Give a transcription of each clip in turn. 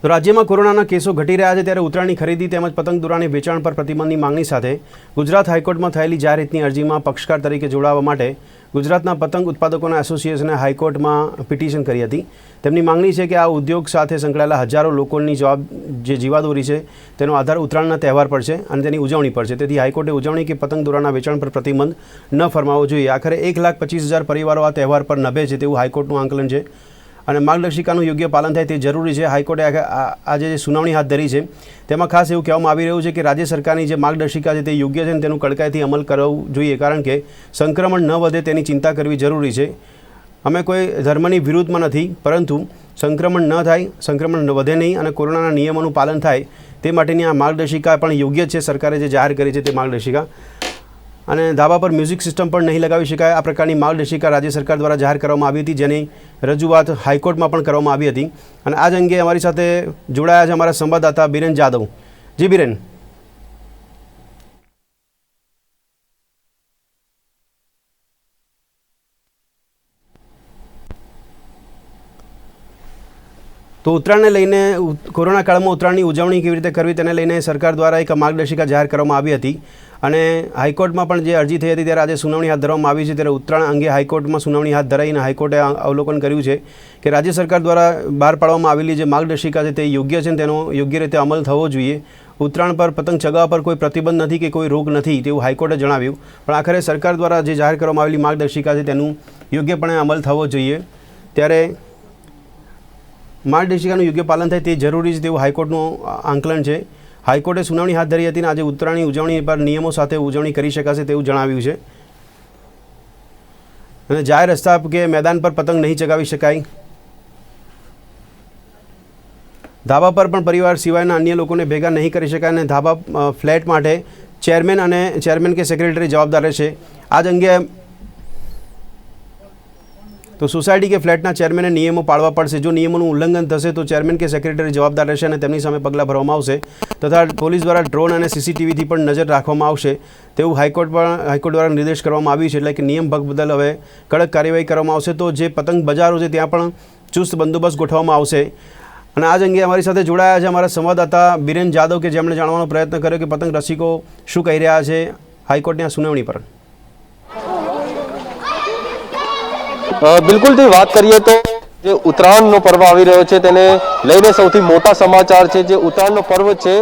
તો રાજ્યમાં કોરોનાના કેસો ઘટી રહ્યા છે ત્યારે ઉત્તરાયણની ખરીદી તેમજ પતંગ દોરાની વેચાણ પર પ્રતિબંધની માંગણી સાથે ગુજરાત હાઈકોર્ટમાં થયેલી જાહેર હિતની અરજીમાં પક્ષકાર તરીકે જોડાવા માટે ગુજરાતના પતંગ ઉત્પાદકોના એસોસિએશને હાઈકોર્ટમાં પિટિશન કરી હતી। તેમની માંગણી છે કે આ ઉદ્યોગ સાથે સંકળાયેલા હજારો લોકોની જે જીવાદોરી છે તેનો આધાર ઉત્તરાયણના તહેવાર પર છે અને તેની ઉજવણી પર છે। તેથી હાઈકોર્ટે ઉજવણી કે પતંગ દોરાના વેચાણ પર પ્રતિબંધ ન ફરમાવવો જોઈએ। આખરે 1,25,000 પરિવારો આ તહેવાર પર નભે છે તેવું હાઈકોર્ટનું આંકલન છે અને માર્ગદર્શિકાનું યોગ્ય પાલન થાય તે જરૂરી છે। હાઈકોર્ટે આજે જે સુનાવણી હાથ ધરી છે તેમાં ખાસ એવું કહેવામાં આવી રહ્યું છે કે રાજ્ય સરકારની જે માર્ગદર્શિકા છે તે યોગ્ય છે અને તેનું કડકાઈથી અમલ કરવું જોઈએ, કારણ કે સંક્રમણ ન વધે તેની ચિંતા કરવી જરૂરી છે। અમે કોઈ ધર્મની વિરુદ્ધમાં નથી, પરંતુ સંક્રમણ ન થાય, સંક્રમણ વધે નહીં અને કોરોનાના નિયમોનું પાલન થાય તે માટેની આ માર્ગદર્શિકા પણ યોગ્ય છે। સરકારે જે જાહેર કરી છે તે માર્ગદર્શિકા અને ધાબા પર મ્યુઝિક સિસ્ટમ પણ નહીં લગાવી શકાય, આ પ્રકારની માર્ગદર્શિકા રાજ્ય સરકાર દ્વારા જાહેર કરવામાં આવી હતી, જેની રજૂઆત હાઈકોર્ટમાં પણ કરવામાં આવી હતી। અને આ જ અંગે અમારી સાથે જોડાયા છે અમારા સંવાદદાતા બીરેન જાદવ। જી બીરેન, તો ઉત્તરાયણને લઈને કોરોના કાળમાં ઉત્તરાયણની ઉજવણી કેવી રીતે કરવી તેને લઈને સરકાર દ્વારા એક માર્ગદર્શિકા જાહેર કરવામાં આવી હતી અને હાઈકોર્ટમાં પણ જે અરજી થઈ હતી ત્યારે આજે સુનાવણી હાથ ધરવામાં આવી છે। ત્યારે ઉત્તરાયણ અંગે હાઈકોર્ટમાં સુનાવણી હાથ ધરાઈને હાઈકોર્ટે અવલોકન કર્યું છે કે રાજ્ય સરકાર દ્વારા બહાર પાડવામાં આવેલી જે માર્ગદર્શિકા છે તે યોગ્ય છે અને તેનો યોગ્ય રીતે અમલ થવો જોઈએ। ઉત્તરાયણ પર પતંગ ચગાવવા પર કોઈ પ્રતિબંધ નથી કે કોઈ રોક નથી તેવું હાઈકોર્ટે જણાવ્યું, પણ આખરે સરકાર દ્વારા જે જાહેર કરવામાં આવેલી માર્ગદર્શિકા છે તેનું યોગ્યપણે અમલ થવો જોઈએ। ત્યારે માર્ગદર્શિકાનું યોગ્ય પાલન થાય તે જરૂરી છે તેવું હાઈકોર્ટનું આંકલન છે। હાઈકોર્ટે સુનાવણી હાથ ધરી હતી અને આજે ઉત્તરાયણની ઉજવણી પર નિયમો સાથે ઉજવણી કરી શકાશે તેવું જણાવ્યું છે અને જાહેર રસ્તા કે મેદાન પર પતંગ નહીં ચગાવી શકાય। ધાબા પર પણ પરિવાર સિવાયના અન્ય લોકોને ભેગા નહીં કરી શકાય અને ધાબા ફ્લેટ માટે ચેરમેન કે સેક્રેટરી જવાબદાર રહેશે। આ જ અંગે તો સોસાયટી કે ફ્લેટના ચેરમેને નિયમો પાળવા પડશે। જો નિયમોનું ઉલ્લંઘન થશે તો ચેરમેન કે સેક્રેટરી જવાબદાર રહેશે અને તેમની સામે પગલાં ભરવામાં આવશે તથા પોલીસ દ્વારા ડ્રોન અને સીસીટીવીથી પણ નજર રાખવામાં આવશે તેવું હાઈકોર્ટ દ્વારા નિર્દેશ કરવામાં આવ્યું છે। એટલે કે નિયમ ભંગ બદલ હવે કડક કાર્યવાહી કરવામાં આવશે। તો જે પતંગ બજારો છે ત્યાં પણ ચુસ્ત બંદોબસ્ત ગોઠવવામાં આવશે અને આ જ અંગે અમારી સાથે જોડાયા છે અમારા સંવાદદાતા બીરેન જાદવ કે જેમણે જાણવાનો પ્રયત્ન કર્યો કે પતંગ રસિકો શું કહી રહ્યા છે હાઈકોર્ટની આ સુનાવણી પર। બિલકુલ થી વાત કરીએ તો જે ઉત્તરાયણનો પર્વ આવી રહ્યો છે તેને લઈને સૌથી મોટા સમાચાર છે જે ઉત્તરાયણનો પર્વ છે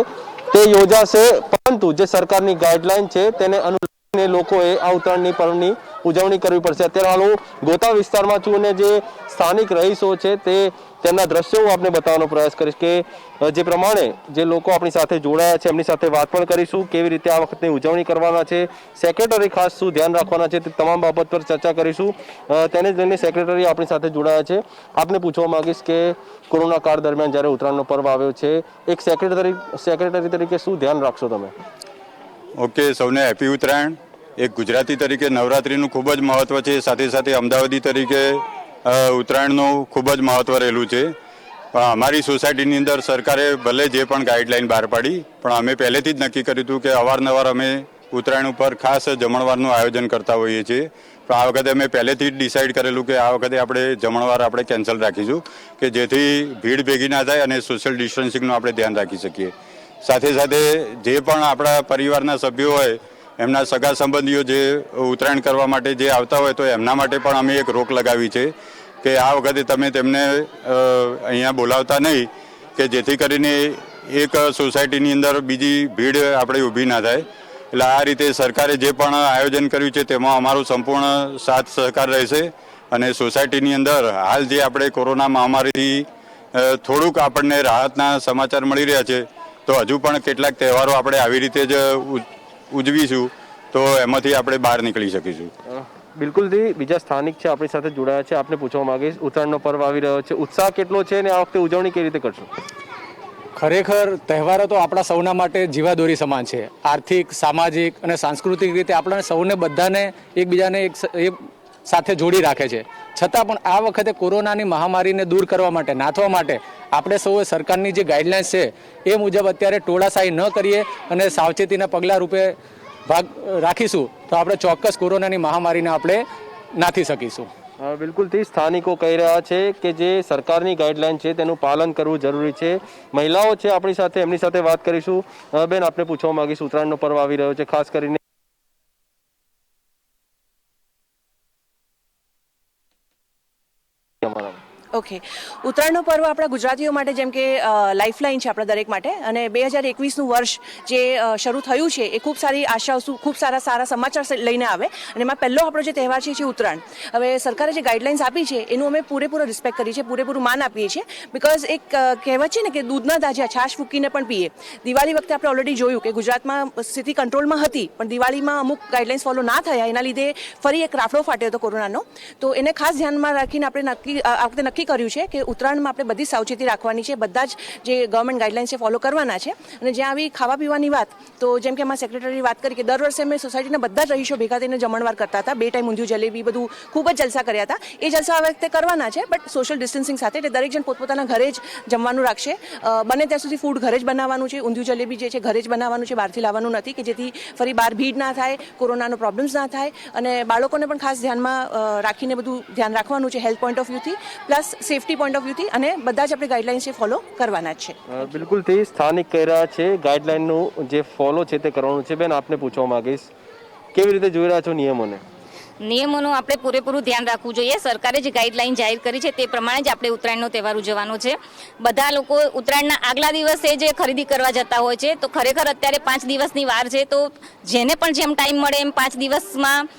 તે યોજાશે, પરંતુ જે સરકારની ગાઈડલાઈન છે તેને અનુસરીને લોકોએ આ ઉત્તરાયણની પર્વની ઉજવણી કરવી પડશે। અત્યારે હાલ હું ગોતા વિસ્તારમાં છું અને જે સ્થાનિક રહીશો છે તેમના દ્રશ્યો હું આપને બતાવવાનો પ્રયાસ કરીશ કે જે પ્રમાણે જે લોકો આપણી સાથે જોડાયા છે એમની સાથે વાત પણ કરીશું, કેવી રીતે આ વખતની ઉજવણી કરવાના છે, સેક્રેટરી ખાસ શું ધ્યાન રાખવાના છે તે તમામ બાબત પર ચર્ચા કરીશું। તેને જ લઈને સેક્રેટરી આપણી સાથે જોડાયા છે। આપને પૂછવા માંગીશ કે કોરોના કાળ દરમિયાન જ્યારે ઉત્તરાયણનો પર્વ આવ્યો છે, એક સેક્રેટરી તરીકે શું ધ્યાન રાખશો તમે? ઓકે, સૌને હેપી ઉત્તરાયણ। એક ગુજરાતી તરીકે નવરાત્રિનું ખૂબ જ મહત્ત્વ છે, સાથે સાથે અમદાવાદી તરીકે ઉત્તરાયણનું ખૂબ જ મહત્ત્વ રહેલું છે। પણ અમારી સોસાયટીની અંદર સરકારે ભલે જે પણ ગાઈડલાઈન બહાર પાડી, પણ અમે પહેલેથી જ નક્કી કર્યું હતું કે અવારનવાર અમે ઉત્તરાયણ ઉપર ખાસ જમણવારનું આયોજન કરતા હોઈએ છીએ। પણ આ વખતે અમે પહેલેથી જ ડિસાઇડ કરેલું કે આ વખતે આપણે જમણવાર આપણે કેન્સલ રાખીશું કે જેથી ભીડ ભેગી ના થાય અને સોશિયલ ડિસ્ટન્સિંગનું આપણે ધ્યાન રાખી શકીએ। સાથે સાથે જે પણ આપણા પરિવારના સભ્યો હોય, એમના સગા સંબંધીઓ જે ઉત્તરાયણ કરવા માટે જે આવતા હોય તો એમના માટે પણ અમે એક રોક લગાવી છે કે આ વખતે તમે તેમને અહીંયા બોલાવતા નહીં કે જેથી કરીને એક સોસાયટીની અંદર બીજી ભીડ આપણે ઊભી ના થાય। એટલે આ રીતે સરકારે જે પણ આયોજન કર્યું છે તેમાં અમારો સંપૂર્ણ સાથ સહકાર રહેશે અને સોસાયટીની અંદર હાલ જે આપણે કોરોના મહામારીથી થોડુંક આપણને રાહતના સમાચાર મળી રહ્યા છે, તો હજુ પણ કેટલાક તહેવારો આપણે આવી રીતે જ ઉજવીશું તો એમાંથી આપણે બહાર નીકળી શકીશું। બિલકુલથી બીજા સ્થાનિક છે આપણી સાથે જોડાયા છે, આપને પૂછવા માંગીશ ઉત્તરાયણનો પર્વ આવી રહ્યો છે, ઉત્સાહ કેટલો છે અને આ વખતે ઉજવણી કેવી રીતે કરશો? ખરેખર તહેવારો તો આપણા સૌના માટે જીવાદોરી સમાન છે। આર્થિક, સામાજિક અને સાંસ્કૃતિક રીતે આપણા સૌને બધાને એકબીજાને એક સાથે જોડી રાખે છે। છતાં પણ આ વખતે કોરોનાની મહામારીને દૂર કરવા માટે, નાથવા માટે આપણે સૌએ સરકારની જે ગાઈડલાઇન્સ છે એ મુજબ અત્યારે ટોળાશાહી ન કરીએ અને સાવચેતીના પગલાં રૂપે ભાગ રાખીશું તો આપણે ચોક્કસ કોરોનાની મહામારીને આપણે નાથી શકીશું। બિલકુલથી સ્થાનિકો કહી રહ્યા છે કે જે સરકારની ગાઈડલાઈન છે તેનું પાલન કરવું જરૂરી છે. મહિલાઓ છે આપણી સાથે, એમની સાથે વાત કરીશું. બેન, આપને પૂછવા માંગીશ, ઉત્તરાયણનો પર્વ આવી રહ્યો છે, ખાસ કરીને ઓકે, ઉત્તરાયણનો પર્વ આપણા ગુજરાતીઓ માટે જેમ કે લાઇફલાઇન છે આપણા દરેક માટે, અને 2021નું વર્ષ જે શરૂ થયું છે એ ખૂબ સારી આશાઓ, ખૂબ સારા સમાચાર લઈને આવે, અને એમાં પહેલો આપણો જે તહેવાર છે ઉત્તરાયણ. હવે સરકારે જે ગાઈડલાઇન્સ આપી છે એનું અમે પૂરેપૂરો રિસ્પેક્ટ કરીએ છીએ, પૂરેપૂરું માન આપીએ છીએ, બિકોઝ એક કહેવત છે ને કે દૂધના દાજિયા છાશ ફૂંકીને પણ પીએ. દિવાળી વખતે આપણે ઓલરેડી જોયું કે ગુજરાતમાં સ્થિતિ કંટ્રોલમાં હતી, પણ દિવાળીમાં અમુક ગાઈડલાઇન્સ ફોલો ના થયા, એના લીધે ફરી એક રાફડો ફાટ્યો હતો કોરોનાનો. તો એને ખાસ ધ્યાનમાં રાખીને આપણે આ વખતે નક્કી કર્યું છે કે ઉત્તરાયણમાં આપણે બધી સાવચેતી રાખવાની છે, બધા જ જે ગવર્મેન્ટ ગાઈડલાઇન્સ છે ફોલો કરવાના છે. અને જ્યાં આવી ખાવા પીવાની વાત, તો જેમ કે અમારા સેક્રેટરી વાત કરી કે દર વર્ષે અમે સોસાયટીના બધા જ રહીશો ભેગા થઈને જમણવાર કરતા હતા, 2 ટાઈમ ઊંધિયું જલેબી બધું ખૂબ જ જલસા કર્યા હતા. એ જલસા આ વખતે કરવાના છે, બટ સોશિયલ ડિસ્ટન્સિંગ સાથે, એટલે દરેક જણ પોતપોતાના ઘરે જ જમવાનું રાખશે. બને ત્યાં સુધી ફૂડ ઘરે જ બનાવવાનું છે, ઊંધિયું જલેબી જે છે ઘરે જ બનાવવાનું છે, બહારથી લાવવાનું નથી, કે જેથી ફરી બહાર ભીડ ના થાય, કોરોનાનો પ્રોબ્લેમ્સ ના થાય. અને બાળકોને પણ ખાસ ધ્યાનમાં રાખીને બધું ધ્યાન રાખવાનું છે, હેલ્થ પોઈન્ટ ઓફ વ્યૂથી પ્લસ સેફટી પોઈન્ટ ઓફ વ્યૂથી, અને બધા જ આપણે ગાઈડલાઇન્સ છે ફોલો કરવાના જ છે. બિલકુલથી સ્થાનિક કહી રહ્યા છે ગાઈડલાઈનનું જે ફોલો છે તે કરવાનું છે. બેન, આપને પૂછવા માંગીશ, કેવી રીતે જોઈ રહ્યા છો નિયમોને? નિયમોનું આપણે પૂરેપૂરું ધ્યાન રાખવું જોઈએ. સરકારે જે ગાઈડલાઈન જાહેર કરી છે તે પ્રમાણે જ આપણે ઉત્તરાયણનો તહેવાર ઉજવવાનો છે. બધા લોકો ઉત્તરાયણના આગલા દિવસે જે ખરીદી કરવા જતા હોય છે, તો ખરેખર અત્યારે 5 દિવસની વાર છે, તો જેને પણ જેમ ટાઈમ મળે એમ 5 દિવસમાં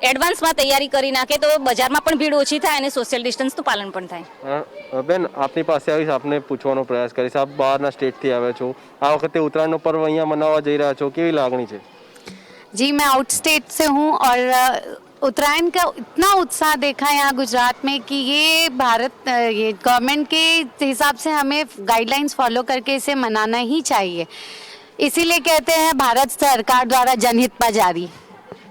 એડવાન્સમાં તૈયારી કરી નાખે, તો બજારમાં પણ ભીડ ઓછી થાય અને સોશિયલ ડિસ્ટન્સનું પાલન પણ થાય. બેન, આપની પાસે આવીશ, આપને પૂછવાનો પ્રયાસ કરીશ. આપ બહારના સ્ટેટથી આવ્યા છો, આ વખતે ઉત્તરાયણનો પર્વ અહીંયા મનાવવા જઈ રહ્યા છો, કેવી લાગણી છે? जी, मैं आउट स्टेट से हूँ और उत्तरायण का इतना उत्साह देखा यहाँ गुजरात में कि ये भारत ये गवर्नमेंट के हिसाब से हमें गाइडलाइंस फॉलो करके इसे मनाना ही चाहिए. इसीलिए कहते हैं भारत सरकार द्वारा जनहित पर जारी.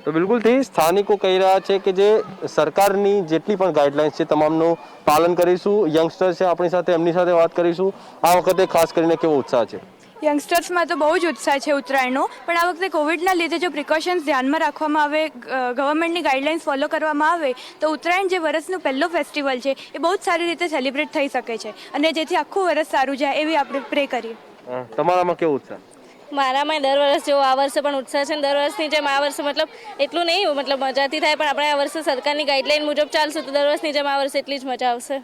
તો બિલકુલથી સ્થાનિકો કહી રહ્યા છે કે જે સરકારની જેટલી પણ ગાઈડલાઇન્સ છે તમામનું પાલન કરીશું. યંગસ્ટર છે આપણી સાથે, એમની સાથે વાત કરીશું. આ વખતે ખાસ કરીને કેવો ઉત્સાહ છે? યંગસ્ટર્સમાં તો બહુ જ ઉત્સાહ છે ઉત્તરાયણનો, પણ આ વખતે કોવિડના લીધે જો પ્રિકોશન્સ ધ્યાનમાં રાખવામાં આવે, ગવર્મેન્ટની ગાઈડલાઇન્સ ફોલો કરવામાં આવે, તો ઉત્તરાયણ જે વર્ષનું પહેલો ફેસ્ટિવલ છે એ બહુ જ સારી રીતે સેલિબ્રેટ થઈ શકે છે, અને જેથી આખું વર્ષ સારું જાય એવી આપણે પ્રે કરીએ. તમારામાં કેવો ઉત્સાહ? મારામાં દર વર્ષ જેવો આ વર્ષે પણ ઉત્સાહ છે. દર વર્ષની જેમ આ વર્ષે મતલબ એટલું નહીં મજાથી થાય, પણ આપણે આ વર્ષે સરકારની ગાઈડલાઈન મુજબ ચાલશું તો દર વર્ષની જેમ આ વર્ષે એટલી જ મજા આવશે.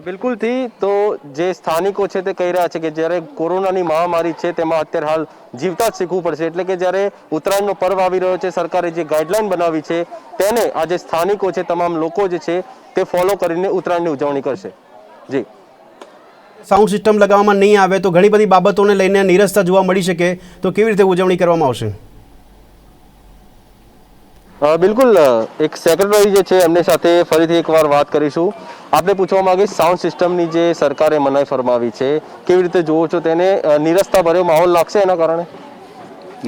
બિલકુલથી તો જે સ્થાનિકો છે તે કહી રહ્યા છે કે જ્યારે કોરોનાની મહામારી છે તેમાં અત્યારે હાલ જીવતા જ શીખવું પડશે, એટલે કે જ્યારે ઉત્તરાયણનો પર્વ આવી રહ્યો છે, સરકારે જે ગાઈડલાઈન બનાવી છે તેને આ જે સ્થાનિકો છે, તમામ લોકો જે છે તે ફોલો કરીને ઉત્તરાયણની ઉજવણી કરશે. જી, સાઉન્ડ સિસ્ટમ લગાવવામાં નહીં આવે તો ઘણી બધી બાબતોને લઈને નિરસતા જોવા મળી શકે, તો કેવી રીતે ઉજવણી કરવામાં આવશે? બિલકુલ, એક સેક્રેટરી જે છે એમની સાથે ફરીથી એકવાર વાત કરીશું. આપણે પૂછવા માંગીશ, સાઉન્ડ સિસ્ટમની જે સરકારે મનાઈ ફરમાવી છે, કેવી રીતે જોવો છો તેને? નિરસતા ભર્યો માહોલ લાગશે એના કારણે?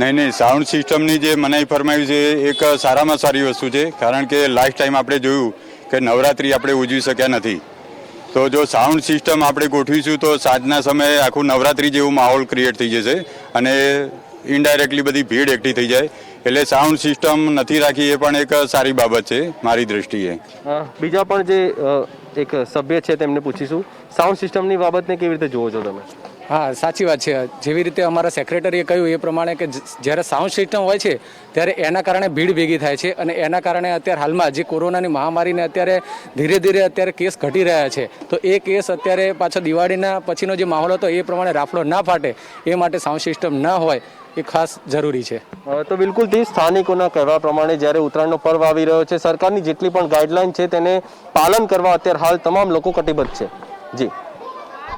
નહીં, સાઉન્ડ સિસ્ટમની જે મનાઈ ફરમાવી છે એક સારામાં સારી વસ્તુ છે, કારણ કે લાસ્ટ ટાઈમ આપણે જોયું કે નવરાત્રિ આપણે ઉજવી શક્યા નથી. તો જો સાઉન્ડ સિસ્ટમ આપણે ગોઠવીશું તો સાંજના સમયે આખું નવરાત્રિ જેવું માહોલ ક્રિએટ થઈ જશે અને ઇનડાયરેક્ટલી બધી ભીડ એકઠી થઈ જાય. એટલે સાઉન્ડ સિસ્ટમ નથી રાખી એ પણ એક સારી બાબત છે મારી દ્રષ્ટિએ. બીજા પણ જે એક સભ્ય છે તેમને પૂછીશું, સાઉન્ડ સિસ્ટમની બાબતને કેવી રીતે જોવો છો તમે? હા, સાચી વાત છે. જેવી રીતે અમારા સેક્રેટરીએ કહ્યું એ પ્રમાણે કે જ્યારે સાઉન્ડ સિસ્ટમ હોય છે ત્યારે એના કારણે ભીડ ભેગી થાય છે, અને એના કારણે અત્યારે હાલમાં જે કોરોનાની મહામારીને અત્યારે ધીરે ધીરે અત્યારે કેસ ઘટી રહ્યા છે, તો એ કેસ અત્યારે પાછો દિવાળીના પછીનો જે માહોલ હતો એ પ્રમાણે રાફડો ના ફાટે એ માટે સાઉન્ડ સિસ્ટમ ના હોય એ ખાસ જરૂરી છે. તો બિલકુલથી સ્થાનિકોના કહેવા પ્રમાણે જ્યારે ઉત્તરાયણનો પર્વ આવી રહ્યો છે, સરકારની જેટલી પણ ગાઈડલાઈન છે તેને પાલન કરવા અત્યારે હાલ તમામ લોકો કટિબદ્ધ છે. જી,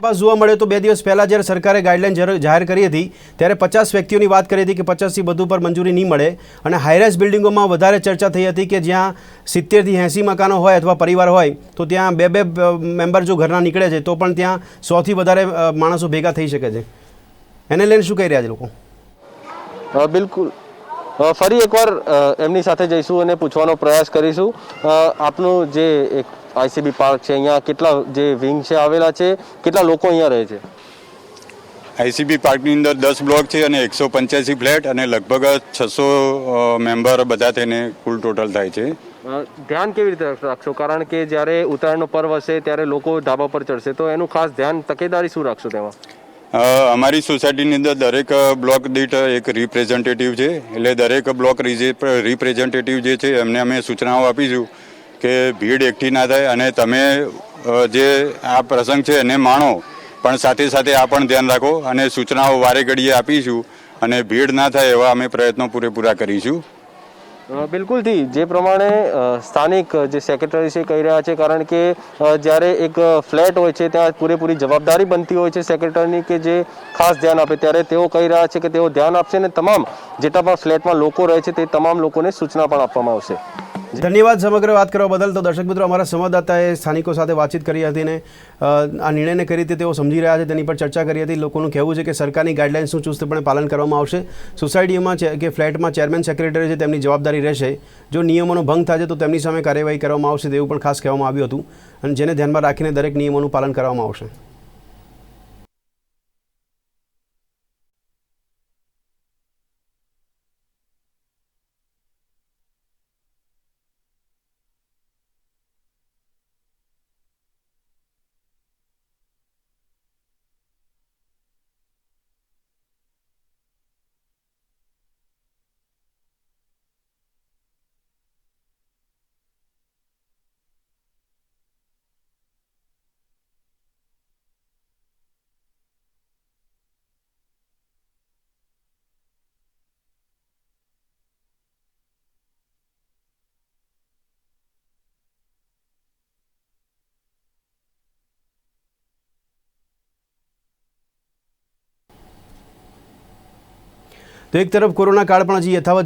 બસ જોવા મળ્યો તો 2 દિવસ પહેલાં જ્યારે સરકારે ગાઈડલાઈન જાહેર કરી હતી ત્યારે 50 વ્યક્તિઓની વાત કરી હતી કે 50થી વધુ પર મંજૂરી નહીં મળે, અને હાઈરાઇઝ બિલ્ડિંગોમાં વધારે ચર્ચા થઈ હતી કે જ્યાં 70થી 80 મકાનો હોય અથવા પરિવાર હોય તો ત્યાં 2 મેમ્બર જો ઘરના નીકળે છે તો પણ ત્યાં 100થી વધારે માણસો ભેગા થઈ શકે છે. એને લઈને શું કહી રહ્યા છે લોકો? બિલકુલ, ફરી એકવાર એમની સાથે જઈશું અને પૂછવાનો પ્રયાસ કરીશું. આપનું જે એક આઈસીબી પાર્ક છે, અહીંયા કેટલા જે વિંગ છે આવેલા છે, કેટલા લોકો અહીંયા રહે છે? આઈસીબી પાર્કની અંદર 10 બ્લોક છે અને 185 ફ્લેટ અને લગભગ 600 મેમ્બર બધા થઈને કુલ ટોટલ થાય છે. ધ્યાન કેવી રીતે રાખશો? કારણ કે જ્યારે ઉત્તરાયણનો પર્વ હશે ત્યારે લોકો ધાબા પર ચડશે, તો એનું ખાસ ધ્યાન તકેદારી શું રાખશો તેમાં? અમારી સોસાયટીની અંદર દરેક બ્લોક દીઠ એક રિપ્રેઝેન્ટેટિવ છે, એટલે દરેક બ્લોક રિપ્રેઝેન્ટેટિવ જે છે એમને અમે સૂચનાઓ આપીશું કે ભીડ એકઠી ના થાય અને તમે જે આ પ્રસંગ છે એને માણો, પણ સાથે સાથે આ પણ ધ્યાન રાખો અને સૂચનાઓ વારે ઘડીએ આપીશું અને ભીડ ના થાય એવા અમે પ્રયત્નો પૂરેપૂરા કરીશું. બિલકુલથી જે પ્રમાણે સ્થાનિક જે સેક્રેટરી છે કહી રહ્યા છે, કારણ કે જ્યારે એક ફ્લેટ હોય છે ત્યાં પૂરેપૂરી જવાબદારી બનતી હોય છે સેક્રેટરીની કે જે ખાસ ધ્યાન આપે, ત્યારે તેઓ કહી રહ્યા છે કે તેઓ ધ્યાન આપશે અને તમામ જેટલા પણ ફ્લેટમાં લોકો રહે છે તે તમામ લોકોને સૂચના પણ આપવામાં આવશે. ધન્યવાદ સમગ્ર વાત કરવા બદલ. તો દર્શક મિત્રો, અમારા સંવાદદાતાએ સ્થાનિકો સાથે વાતચીત કરી હતી ને આ નિર્ણયને કઈ રીતે તેઓ સમજી રહ્યા છે તેની પર ચર્ચા કરી હતી. લોકોનું કહેવું છે કે સરકારની ગાઈડલાઇન્સનું ચુસ્તપણે પાલન કરવામાં આવશે. સોસાયટીમાં કે ફ્લેટમાં ચેરમેન સેક્રેટરી છે તેમની જવાબદારી રહેશે. જો નિયમોનો ભંગ થાય છે તો તેમની સામે કાર્યવાહી કરવામાં આવશે તેવું પણ ખાસ કહેવામાં આવ્યું હતું અને જેને ધ્યાનમાં રાખીને દરેક નિયમોનું પાલન કરવામાં આવશે. તો એક તરફ કોરોના કાળ પણ હજી યથાવત